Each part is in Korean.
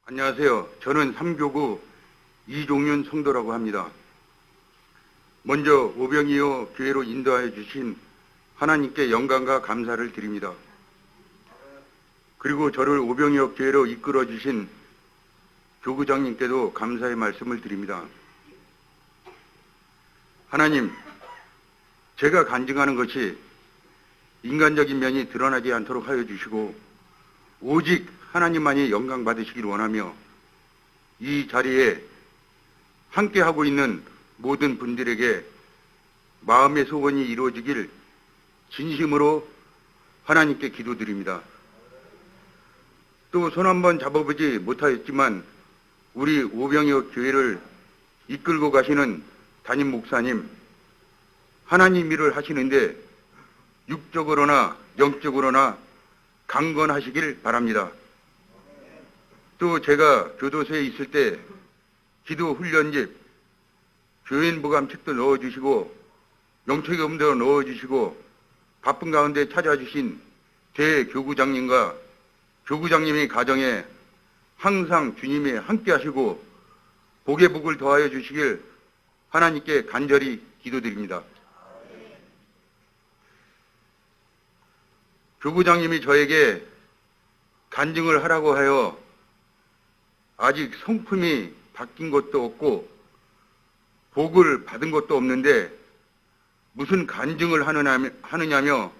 안녕하세요. 저는 3교구 이종윤 성도라고 합니다. 먼저 오병이어 교회로 인도하여 주신 하나님께 영광과 감사를 드립니다. 그리고 저를 오병이어 교회로 이끌어 주신 교구장님께도 감사의 말씀을 드립니다. 하나님, 제가 간증하는 것이 인간적인 면이 드러나지 않도록 하여 주시고 오직 하나님만이 영광 받으시길 원하며 이 자리에 함께하고 있는 모든 분들에게 마음의 소원이 이루어지길 진심으로 하나님께 기도드립니다. 또 손 한번 잡아보지 못하였지만 우리 오병이어 교회를 이끌고 가시는 담임 목사님, 하나님 일을 하시는데 육적으로나 영적으로나 강건하시길 바랍니다. 또 제가 교도소에 있을 때 기도 훈련집, 교인 보감책도 넣어주시고 영책임도 넣어주시고 바쁜 가운데 찾아주신 대교구장님과 교구장님의 가정에 항상 주님이 함께 하시고 복의 복을 더하여 주시길 하나님께 간절히 기도드립니다. 교구장님이 저에게 간증을 하라고 하여 아직 성품이 바뀐 것도 없고 복을 받은 것도 없는데 무슨 간증을 하느냐며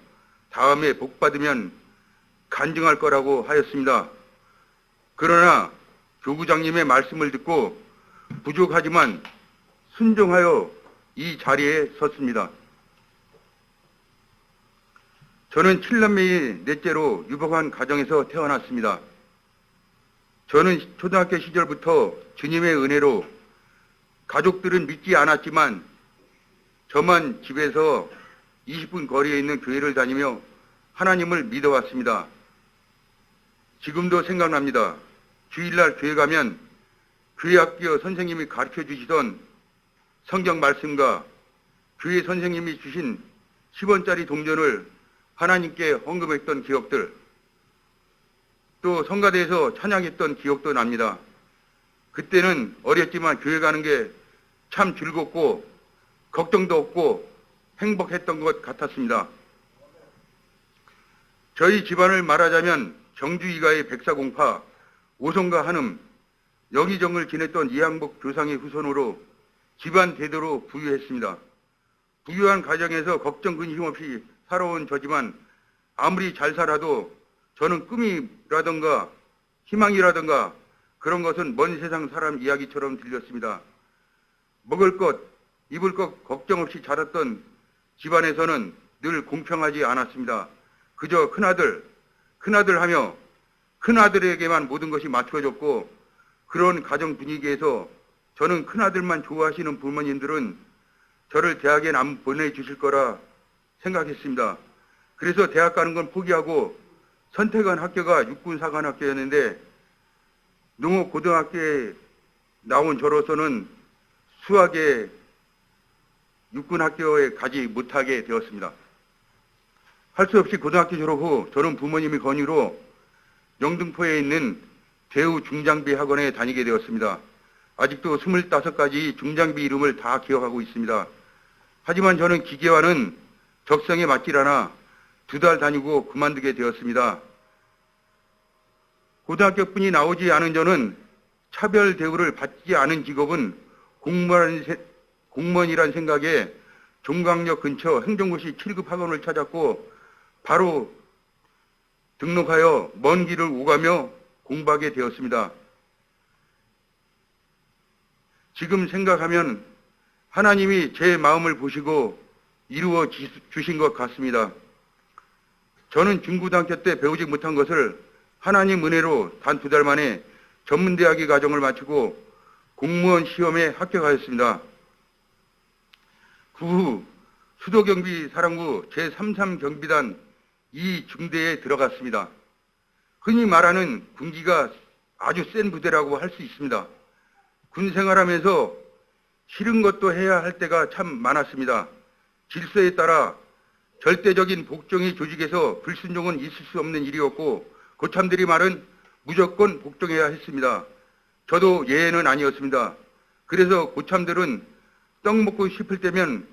다음에 복 받으면 간증할 거라고 하였습니다. 그러나 교구장님의 말씀을 듣고 부족하지만 순종하여 이 자리에 섰습니다. 저는 7남매의 넷째로 유복한 가정에서 태어났습니다. 저는 초등학교 시절부터 주님의 은혜로 가족들은 믿지 않았지만 저만 집에서 20분 거리에 있는 교회를 다니며 하나님을 믿어왔습니다. 지금도 생각납니다. 주일날 교회 가면 교회 학교 선생님이 가르쳐 주시던 성경 말씀과 교회 선생님이 주신 10원짜리 동전을 하나님께 헌금했던 기억들, 또 성가대에서 찬양했던 기억도 납니다. 그때는 어렸지만 교회 가는 게 참 즐겁고 걱정도 없고 행복했던 것 같았습니다. 저희 집안을 말하자면 경주 이가의 백사공파, 오성과 한음, 여기정을 지냈던 이항복 조상의 후손으로 집안 대대로 부유했습니다. 부유한 가정에서 걱정 근심 없이 살아온 저지만 아무리 잘 살아도 저는 꿈이라든가 희망이라든가 그런 것은 먼 세상 사람 이야기처럼 들렸습니다. 먹을 것, 입을 것 걱정 없이 자랐던 집안에서는 늘 공평하지 않았습니다. 그저 큰아들 하며 큰아들에게만 모든 것이 맞춰졌고 그런 가정 분위기에서 저는 큰아들만 좋아하시는 부모님들은 저를 대학에 안 보내주실 거라 생각했습니다. 그래서 대학 가는 건 포기하고 선택한 학교가 육군사관학교였는데 농업고등학교에 나온 저로서는 수학에 육군학교에 가지 못하게 되었습니다. 할 수 없이 고등학교 졸업 후 저는 부모님의 권유로 영등포에 있는 대우 중장비 학원에 다니게 되었습니다. 아직도 25가지 중장비 이름을 다 기억하고 있습니다. 하지만 저는 기계와는 적성에 맞질 않아 2달 다니고 그만두게 되었습니다. 고등학교뿐이 나오지 않은 저는 차별 대우를 받지 않은 직업은 공무원이란 생각에 종강역 근처 행정고시 7급 학원을 찾았고 바로 등록하여 먼 길을 오가며 공부하게 되었습니다. 지금 생각하면 하나님이 제 마음을 보시고 이루어 주신 것 같습니다. 저는 중고등학교 때 배우지 못한 것을 하나님 은혜로 단 2달 만에 전문대학의 과정을 마치고 공무원 시험에 합격하였습니다. 그 후 수도경비 사령부 제33경비단 2중대에 들어갔습니다. 흔히 말하는 군기가 아주 센 부대라고 할 수 있습니다. 군 생활하면서 싫은 것도 해야 할 때가 참 많았습니다. 질서에 따라 절대적인 복종의 조직에서 불순종은 있을 수 없는 일이었고 고참들이 말은 무조건 복종해야 했습니다. 저도 예외는 아니었습니다. 그래서 고참들은 떡 먹고 싶을 때면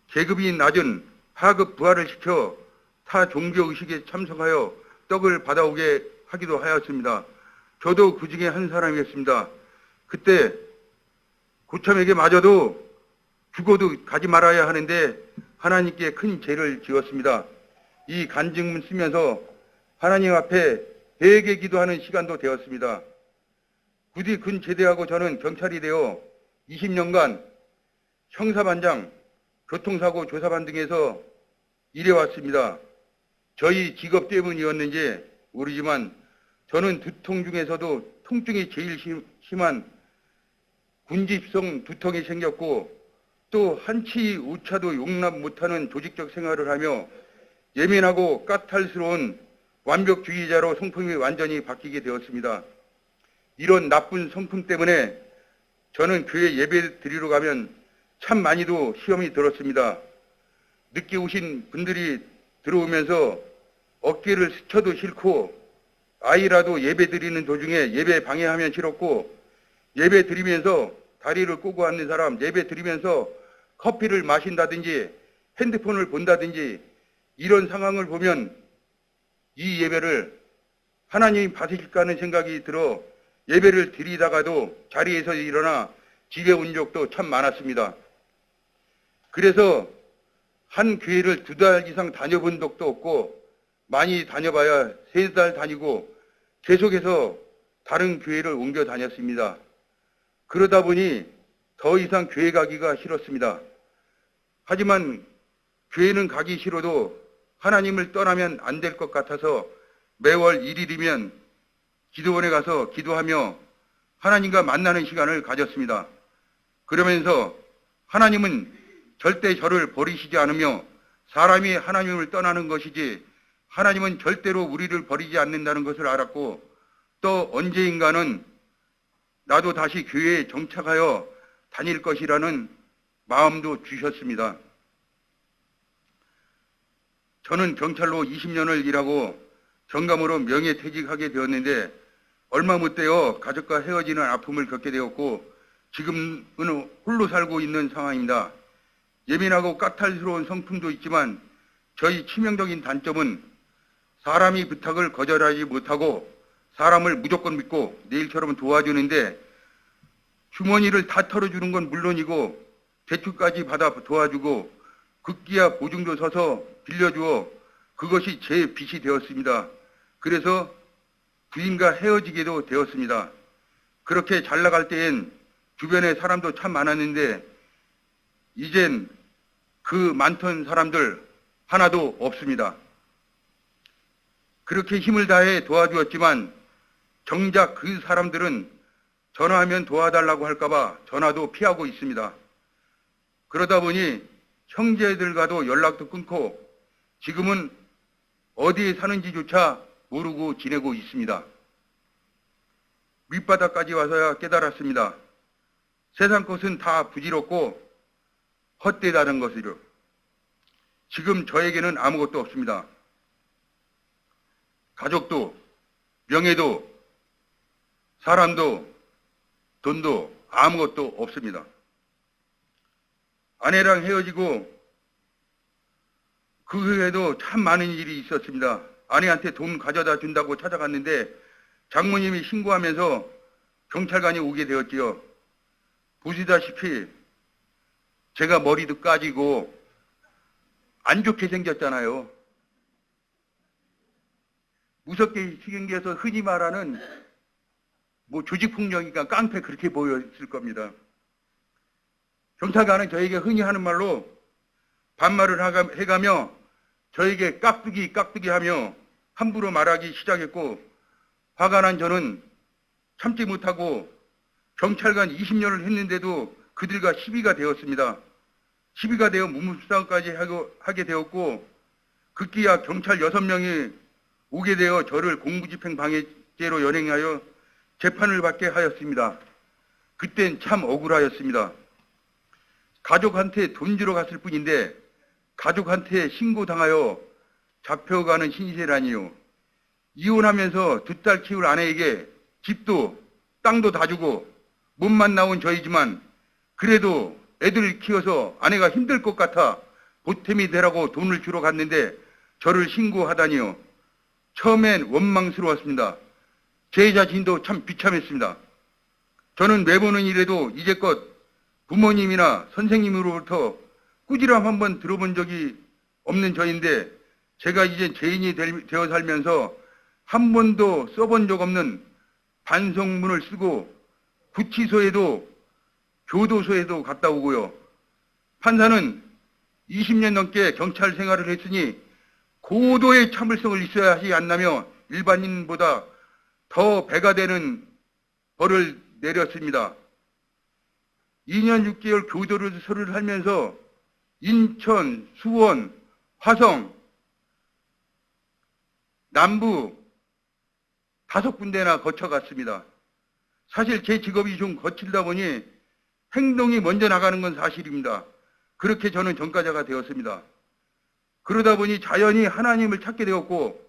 계급이 낮은 하급 부하를 시켜 타 종교 의식에 참석하여 떡을 받아오게 하기도 하였습니다. 저도 그 중에 한 사람이었습니다. 그때 고참에게 마저도 죽어도 가지 말아야 하는데 하나님께 큰 죄를 지었습니다. 이 간증문 쓰면서 하나님 앞에 대개 기도하는 시간도 되었습니다. 부디 근 제대하고 저는 경찰이 되어 20년간 형사반장, 교통사고 조사반 등에서 일해왔습니다. 저희 직업 때문이었는지 모르지만 저는 두통 중에서도 통증이 제일 심한 군집성 두통이 생겼고 또 한치 오차도 용납 못하는 조직적 생활을 하며 예민하고 까탈스러운 완벽주의자로 성품이 완전히 바뀌게 되었습니다. 이런 나쁜 성품 때문에 저는 교회 예배 드리러 가면 참 많이도 시험이 들었습니다. 늦게 오신 분들이 들어오면서 어깨를 스쳐도 싫고 아이라도 예배 드리는 도중에 예배 방해하면 싫었고 예배 드리면서 다리를 꼬고 앉는 사람 예배 드리면서 커피를 마신다든지 핸드폰을 본다든지 이런 상황을 보면 이 예배를 하나님이 받으실까 하는 생각이 들어 예배를 드리다가도 자리에서 일어나 집에 온 적도 참 많았습니다. 그래서 한 교회를 2달 이상 다녀본 적도 없고 많이 다녀봐야 3달 다니고 계속해서 다른 교회를 옮겨 다녔습니다. 그러다 보니 더 이상 교회 가기가 싫었습니다. 하지만 교회는 가기 싫어도 하나님을 떠나면 안 될 것 같아서 매월 1일이면 기도원에 가서 기도하며 하나님과 만나는 시간을 가졌습니다. 그러면서 하나님은 절대 저를 버리시지 않으며 사람이 하나님을 떠나는 것이지 하나님은 절대로 우리를 버리지 않는다는 것을 알았고 또 언제인가는 나도 다시 교회에 정착하여 다닐 것이라는 마음도 주셨습니다. 저는 경찰로 20년을 일하고 정감으로 명예퇴직하게 되었는데 얼마 못 되어 가족과 헤어지는 아픔을 겪게 되었고 지금은 홀로 살고 있는 상황입니다. 예민하고 까탈스러운 성품도 있지만 저희 치명적인 단점은 사람이 부탁을 거절하지 못하고 사람을 무조건 믿고 내일처럼 도와주는데 주머니를 다 털어주는 건 물론이고 대출까지 받아 도와주고 급기야 보증도 서서 빌려주어 그것이 제 빚이 되었습니다. 그래서 부인과 헤어지게도 되었습니다. 그렇게 잘 나갈 때엔 주변에 사람도 참 많았는데 이젠 그 많던 사람들 하나도 없습니다. 그렇게 힘을 다해 도와주었지만 정작 그 사람들은 전화하면 도와달라고 할까봐 전화도 피하고 있습니다. 그러다 보니 형제들과도 연락도 끊고 지금은 어디에 사는지조차 모르고 지내고 있습니다. 밑바닥까지 와서야 깨달았습니다. 세상 것은 다 부질없고 헛되다는 것이요. 지금 저에게는 아무것도 없습니다. 가족도, 명예도, 사람도, 돈도 아무것도 없습니다. 아내랑 헤어지고 그 후에도 참 많은 일이 있었습니다. 아내한테 돈 가져다 준다고 찾아갔는데 장모님이 신고하면서 경찰관이 오게 되었지요. 보시다시피 제가 머리도 까지고 안 좋게 생겼잖아요. 무섭게 생겨서 흔히 말하는 조직폭력이니까 깡패 그렇게 보였을 겁니다. 경찰관은 저에게 흔히 하는 말로 반말을 해가며 저에게 깍두기 하며 함부로 말하기 시작했고 화가 난 저는 참지 못하고 경찰관 20년을 했는데도 그들과 시비가 되었습니다. 시비가 되어 무무수상까지 하게 되었고 급기야 경찰 6명이 오게 되어 저를 공무집행 방해죄로 연행하여 재판을 받게 하였습니다. 그땐 참 억울하였습니다. 가족한테 돈 주러 갔을 뿐인데 가족한테 신고당하여 잡혀가는 신세라니요. 이혼하면서 2딸 키울 아내에게 집도 땅도 다 주고 몸만 나온 저이지만 그래도 애들 키워서 아내가 힘들 것 같아 보탬이 되라고 돈을 주러 갔는데 저를 신고하다니요. 처음엔 원망스러웠습니다. 제 자신도 참 비참했습니다. 저는 매번은 이래도 이제껏 부모님이나 선생님으로부터 꾸지람 한번 들어본 적이 없는 저인데 제가 이제 죄인이 되어 살면서 한 번도 써본 적 없는 반성문을 쓰고 구치소에도 교도소에도 갔다 오고요. 판사는 20년 넘게 경찰 생활을 했으니 고도의 참을성을 있어야 하지 않나며 일반인보다 더 배가 되는 벌을 내렸습니다. 2년 6개월 교도소를 살면서 인천, 수원, 화성, 남부 5군데나 거쳐갔습니다. 사실 제 직업이 좀 거칠다 보니 행동이 먼저 나가는 건 사실입니다. 그렇게 저는 전과자가 되었습니다. 그러다 보니 자연히 하나님을 찾게 되었고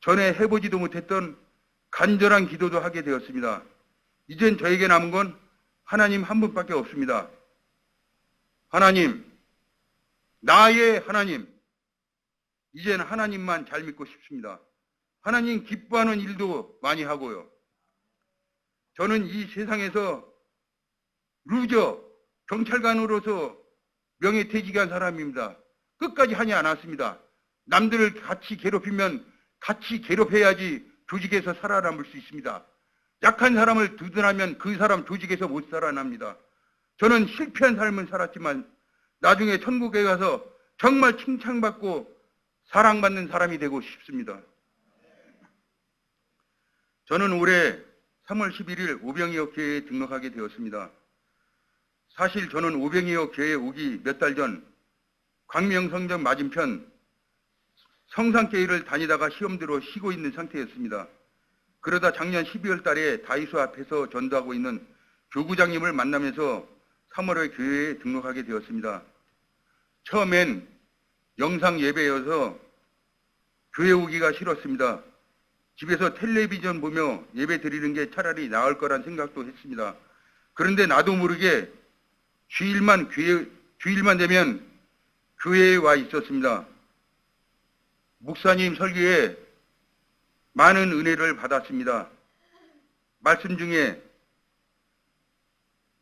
전에 해보지도 못했던 간절한 기도도 하게 되었습니다. 이젠 저에게 남은 건 하나님 한 분밖에 없습니다. 하나님, 나의 하나님, 이젠 하나님만 잘 믿고 싶습니다. 하나님 기뻐하는 일도 많이 하고요. 저는 이 세상에서 루저, 경찰관으로서 명예퇴직한 사람입니다. 끝까지 하지 않았습니다. 남들을 같이 괴롭히면 같이 괴롭혀야지 조직에서 살아남을 수 있습니다. 약한 사람을 두둔하면 그 사람 조직에서 못 살아납니다. 저는 실패한 삶을 살았지만 나중에 천국에 가서 정말 칭찬받고 사랑받는 사람이 되고 싶습니다. 저는 올해 3월 11일 오병이어 교회에 등록하게 되었습니다. 사실 저는 오병이어 교회에 오기 몇 달 전 광명성전 맞은편 성산교회를 다니다가 시험 들어 쉬고 있는 상태였습니다. 그러다 작년 12월 달에 다이소 앞에서 전도하고 있는 교구장님을 만나면서 3월에 교회에 등록하게 되었습니다. 처음엔 영상 예배여서 교회 오기가 싫었습니다. 집에서 텔레비전 보며 예배 드리는 게 차라리 나을 거란 생각도 했습니다. 그런데 나도 모르게 주일만 되면 교회에 와 있었습니다. 목사님 설교에 많은 은혜를 받았습니다. 말씀 중에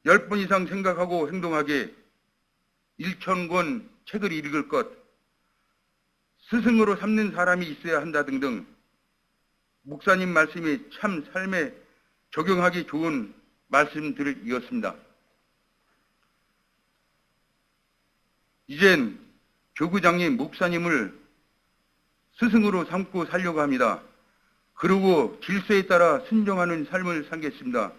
10번 이상 생각하고 행동하게 1,000권 책을 읽을 것, 스승으로 삼는 사람이 있어야 한다 등등 목사님 말씀이 참 삶에 적용하기 좋은 말씀들이었습니다. 이젠 교구장님, 목사님을 스승으로 삼고 살려고 합니다. 그리고 질서에 따라 순종하는 삶을 살겠습니다.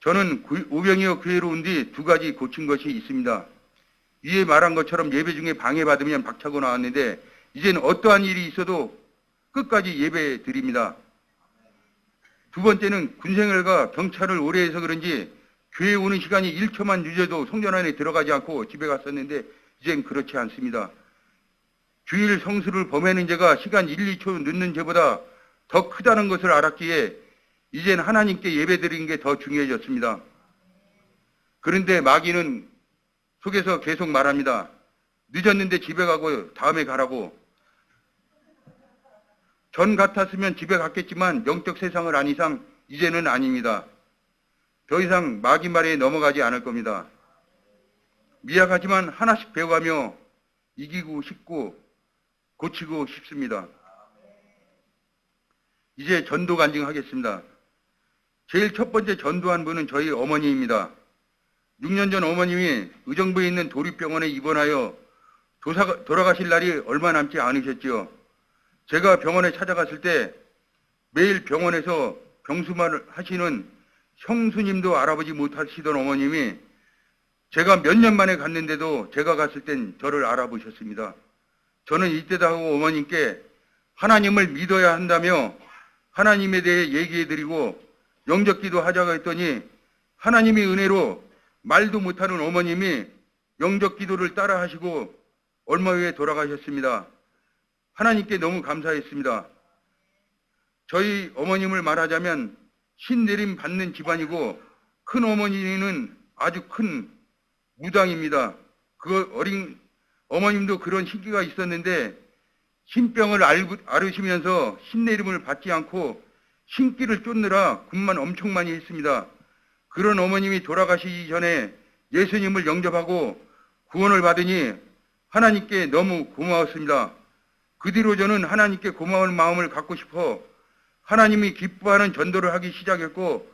저는 오병이어 교회로 온 뒤 2가지 고친 것이 있습니다. 위에 말한 것처럼 예배 중에 방해받으면 박차고 나왔는데 이제는 어떠한 일이 있어도 끝까지 예배 드립니다. 두 번째는 군생활과 경찰을 오래 해서 그런지 교회 오는 시간이 1초만 늦어도 성전 안에 들어가지 않고 집에 갔었는데 이젠 그렇지 않습니다. 주일 성수를 범하는 죄가 시간 1, 2초 늦는 죄보다 더 크다는 것을 알았기에 이젠 하나님께 예배드리는 게 더 중요해졌습니다. 그런데 마귀는 속에서 계속 말합니다. 늦었는데 집에 가고 다음에 가라고. 전 같았으면 집에 갔겠지만 영적 세상을 안 이상 이제는 아닙니다. 더 이상 마귀 말에 넘어가지 않을 겁니다. 미약하지만 하나씩 배워가며 이기고 싶고 고치고 싶습니다. 이제 전도 간증하겠습니다. 제일 첫 번째 전도한 분은 저희 어머니입니다. 6년 전 어머님이 의정부에 있는 도립병원에 입원하여 돌아가실 날이 얼마 남지 않으셨지요. 제가 병원에 찾아갔을 때 매일 병원에서 병수만 하시는 형수님도 알아보지 못하시던 어머님이 제가 몇 년 만에 갔는데도 제가 갔을 땐 저를 알아보셨습니다. 저는 이때도 하고 어머님께 하나님을 믿어야 한다며 하나님에 대해 얘기해드리고 영접기도 하자고 했더니 하나님의 은혜로 말도 못하는 어머님이 영접기도를 따라 하시고 얼마 후에 돌아가셨습니다. 하나님께 너무 감사했습니다. 저희 어머님을 말하자면 신내림 받는 집안이고 큰 어머니는 아주 큰 무당입니다. 그 어린 어머님도 그런 시기가 있었는데 신병을 앓으시면서 신내림을 받지 않고 신기를 쫓느라 군만 엄청 많이 했습니다. 그런 어머님이 돌아가시기 전에 예수님을 영접하고 구원을 받으니 하나님께 너무 고마웠습니다. 그 뒤로 저는 하나님께 고마운 마음을 갖고 싶어 하나님이 기뻐하는 전도를 하기 시작했고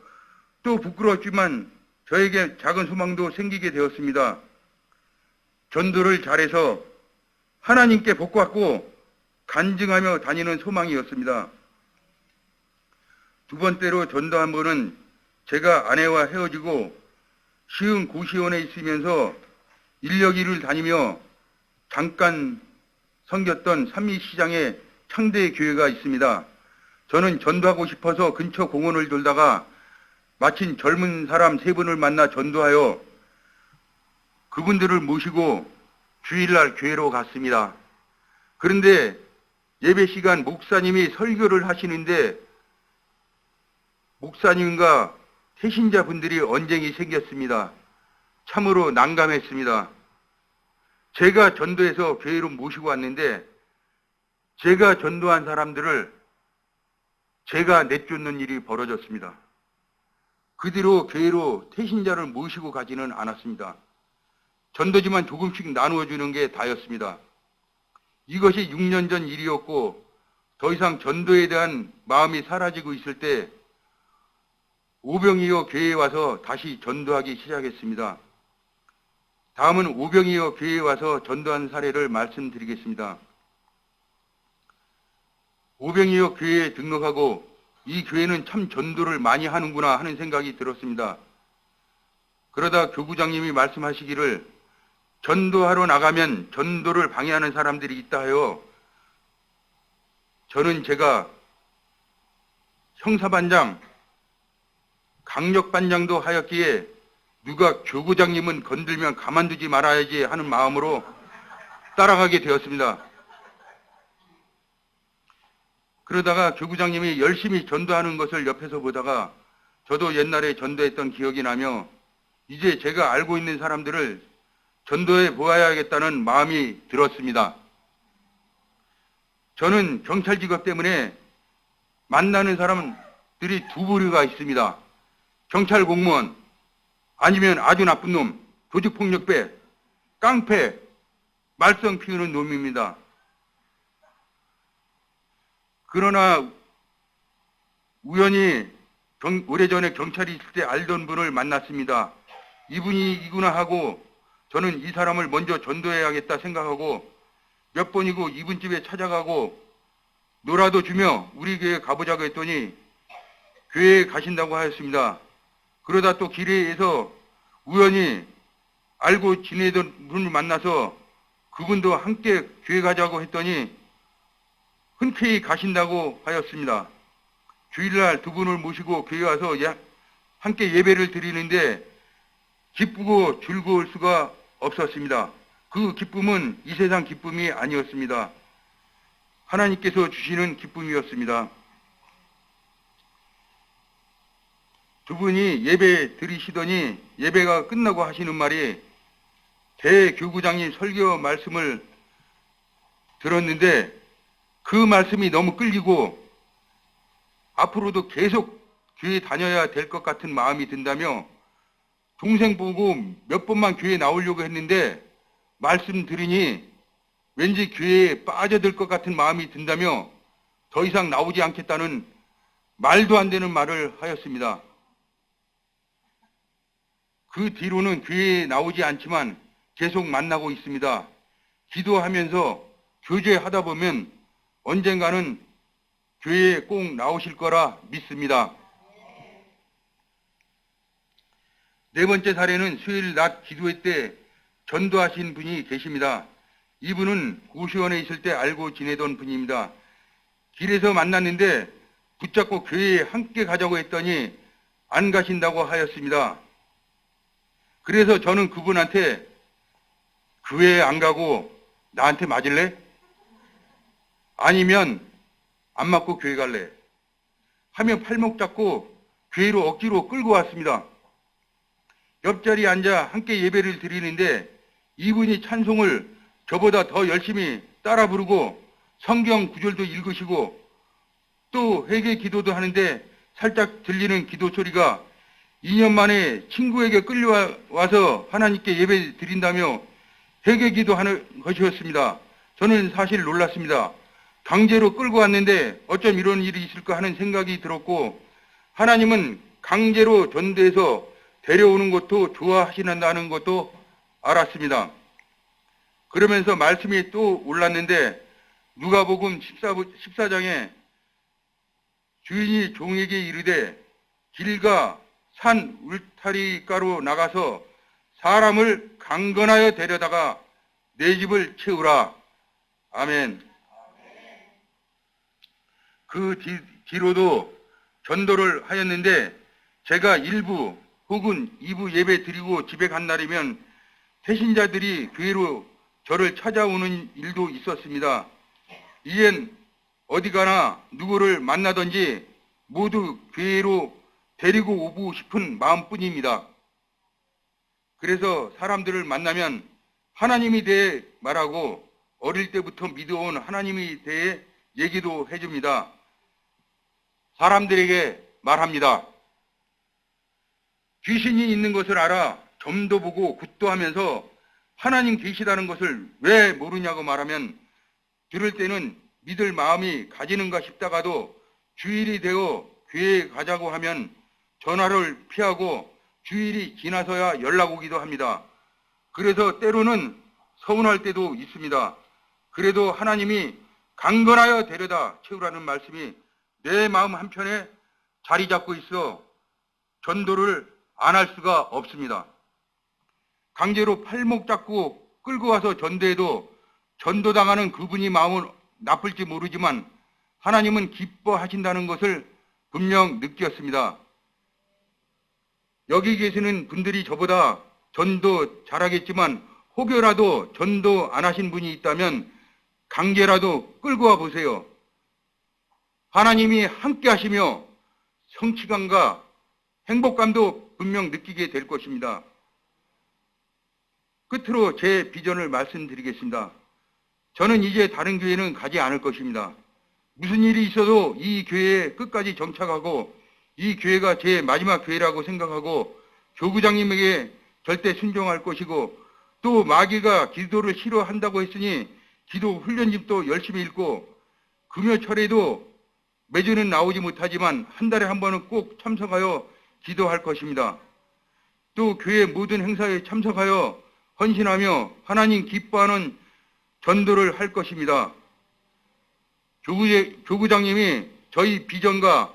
또 부끄러웠지만 저에게 작은 소망도 생기게 되었습니다. 전도를 잘해서 하나님께 복받고 간증하며 다니는 소망이었습니다. 두 번째로 전도한 번은 제가 아내와 헤어지고 시흥 고시원에 있으면서 인력 일을 다니며 잠깐 섬겼던 삼리시장에 창대 교회가 있습니다. 저는 전도하고 싶어서 근처 공원을 돌다가 마침 젊은 사람 3분을 만나 전도하여 그분들을 모시고 주일날 교회로 갔습니다. 그런데 예배 시간 목사님이 설교를 하시는데 목사님과 태신자분들이 언쟁이 생겼습니다. 참으로 난감했습니다. 제가 전도해서 교회로 모시고 왔는데 제가 전도한 사람들을 제가 내쫓는 일이 벌어졌습니다. 그 뒤로 교회로 태신자를 모시고 가지는 않았습니다. 전도지만 조금씩 나누어 주는 게 다였습니다. 이것이 6년 전 일이었고 더 이상 전도에 대한 마음이 사라지고 있을 때 오병이어 교회에 와서 다시 전도하기 시작했습니다. 다음은 오병이어 교회에 와서 전도한 사례를 말씀드리겠습니다. 오병이어 교회에 등록하고 이 교회는 참 전도를 많이 하는구나 하는 생각이 들었습니다. 그러다 교구장님이 말씀하시기를 전도하러 나가면 전도를 방해하는 사람들이 있다 하여 저는 제가 형사반장, 강력반장도 하였기에 누가 교구장님은 건들면 가만두지 말아야지 하는 마음으로 따라가게 되었습니다. 그러다가 교구장님이 열심히 전도하는 것을 옆에서 보다가 저도 옛날에 전도했던 기억이 나며 이제 제가 알고 있는 사람들을 전도해 보아야겠다는 마음이 들었습니다. 저는 경찰 직업 때문에 만나는 사람들이 두 부류가 있습니다. 경찰 공무원, 아니면 아주 나쁜 놈, 조직폭력배, 깡패, 말썽 피우는 놈입니다. 그러나 우연히 오래전에 경찰이 있을 때 알던 분을 만났습니다. 이분이 이구나 하고 저는 이 사람을 먼저 전도해야겠다 생각하고 몇 번이고 이분 집에 찾아가고 노라도 주며 우리 교회에 가보자고 했더니 교회에 가신다고 하였습니다. 그러다 또 길에서 우연히 알고 지내던 분을 만나서 그분도 함께 교회 가자고 했더니 흔쾌히 가신다고 하였습니다. 주일날 두 분을 모시고 교회 와서 함께 예배를 드리는데 기쁘고 즐거울 수가 없었습니다. 그 기쁨은 이 세상 기쁨이 아니었습니다. 하나님께서 주시는 기쁨이었습니다. 두 분이 예배 드리시더니 예배가 끝나고 하시는 말이 대교구장님 설교 말씀을 들었는데 그 말씀이 너무 끌리고 앞으로도 계속 교회 다녀야 될 것 같은 마음이 든다며 동생 보고 몇 번만 교회 나오려고 했는데 말씀 들으니 왠지 교회에 빠져들 것 같은 마음이 든다며 더 이상 나오지 않겠다는 말도 안 되는 말을 하였습니다. 그 뒤로는 교회에 나오지 않지만 계속 만나고 있습니다. 기도하면서 교제하다 보면 언젠가는 교회에 꼭 나오실 거라 믿습니다. 네 번째 사례는 수요일 낮 기도회 때 전도하신 분이 계십니다. 이분은 고시원에 있을 때 알고 지내던 분입니다. 길에서 만났는데 붙잡고 교회에 함께 가자고 했더니 안 가신다고 하였습니다. 그래서 저는 그분한테 교회에 안 가고 나한테 맞을래? 아니면 안 맞고 교회 갈래? 하며 팔목 잡고 교회로 억지로 끌고 왔습니다. 옆자리에 앉아 함께 예배를 드리는데 이분이 찬송을 저보다 더 열심히 따라 부르고 성경 구절도 읽으시고 또 회개 기도도 하는데 살짝 들리는 기도 소리가 2년 만에 친구에게 끌려와서 하나님께 예배 드린다며 회개 기도하는 것이었습니다. 저는 사실 놀랐습니다. 강제로 끌고 왔는데 어쩜 이런 일이 있을까 하는 생각이 들었고, 하나님은 강제로 전도해서 데려오는 것도 좋아하시는다는 것도 알았습니다. 그러면서 말씀이 또 올랐는데 누가복음 14장에 주인이 종에게 이르되 길과 산 울타리가로 나가서 사람을 강건하여 데려다가 내 집을 채우라. 아멘. 그 뒤로도 전도를 하였는데 제가 1부 혹은 2부 예배 드리고 집에 간 날이면 태신자들이 교회로 저를 찾아오는 일도 있었습니다. 이엔 어디 가나 누구를 만나든지 모두 교회로 데리고 오고 싶은 마음뿐입니다. 그래서 사람들을 만나면 하나님에 대해 말하고 어릴 때부터 믿어온 하나님에 대해 얘기도 해줍니다. 사람들에게 말합니다. 귀신이 있는 것을 알아 점도 보고 굿도 하면서 하나님 계시다는 것을 왜 모르냐고 말하면 들을 때는 믿을 마음이 가지는가 싶다가도 주일이 되어 교회에 가자고 하면 전화를 피하고 주일이 지나서야 연락 오기도 합니다. 그래서 때로는 서운할 때도 있습니다. 그래도 하나님이 강건하여 데려다 채우라는 말씀이 내 마음 한편에 자리 잡고 있어 전도를 안 할 수가 없습니다. 강제로 팔목 잡고 끌고 와서 전도해도 전도당하는 그분이 마음은 나쁠지 모르지만 하나님은 기뻐하신다는 것을 분명 느꼈습니다. 여기 계시는 분들이 저보다 전도 잘하겠지만 혹여라도 전도 안 하신 분이 있다면 강제라도 끌고 와 보세요. 하나님이 함께 하시며 성취감과 행복감도 분명 느끼게 될 것입니다. 끝으로 제 비전을 말씀드리겠습니다. 저는 이제 다른 교회는 가지 않을 것입니다. 무슨 일이 있어도 이 교회에 끝까지 정착하고 이 교회가 제 마지막 교회라고 생각하고 교구장님에게 절대 순종할 것이고 또 마귀가 기도를 싫어한다고 했으니 기도 훈련집도 열심히 읽고 금요철에도 매주는 나오지 못하지만 한 달에 한 번은 꼭 참석하여 기도할 것입니다. 또 교회 모든 행사에 참석하여 헌신하며 하나님 기뻐하는 전도를 할 것입니다. 교구장님이 저희 비전과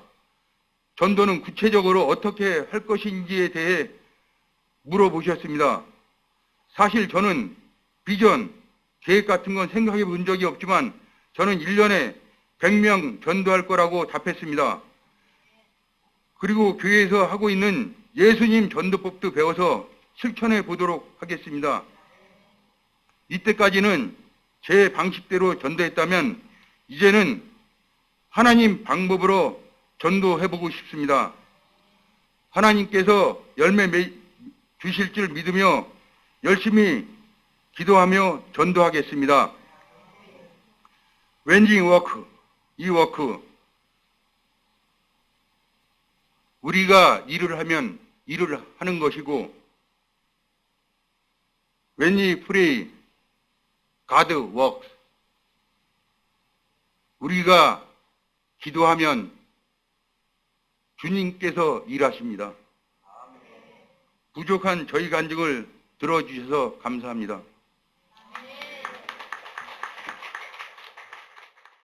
전도는 구체적으로 어떻게 할 것인지에 대해 물어보셨습니다. 사실 저는 비전, 계획 같은 건 생각해 본 적이 없지만 저는 1년에 100명 전도할 거라고 답했습니다. 그리고 교회에서 하고 있는 예수님 전도법도 배워서 실천해 보도록 하겠습니다. 이때까지는 제 방식대로 전도했다면 이제는 하나님 방법으로 전도해보고 싶습니다. 하나님께서 열매 주실 줄 믿으며 열심히 기도하며 전도하겠습니다. 왠지 이 워크 우리가 일을 하면 일을 하는 것이고 When we pray, God works. 우리가 기도하면 주님께서 일하십니다. 부족한 저희 간증을 들어주셔서 감사합니다.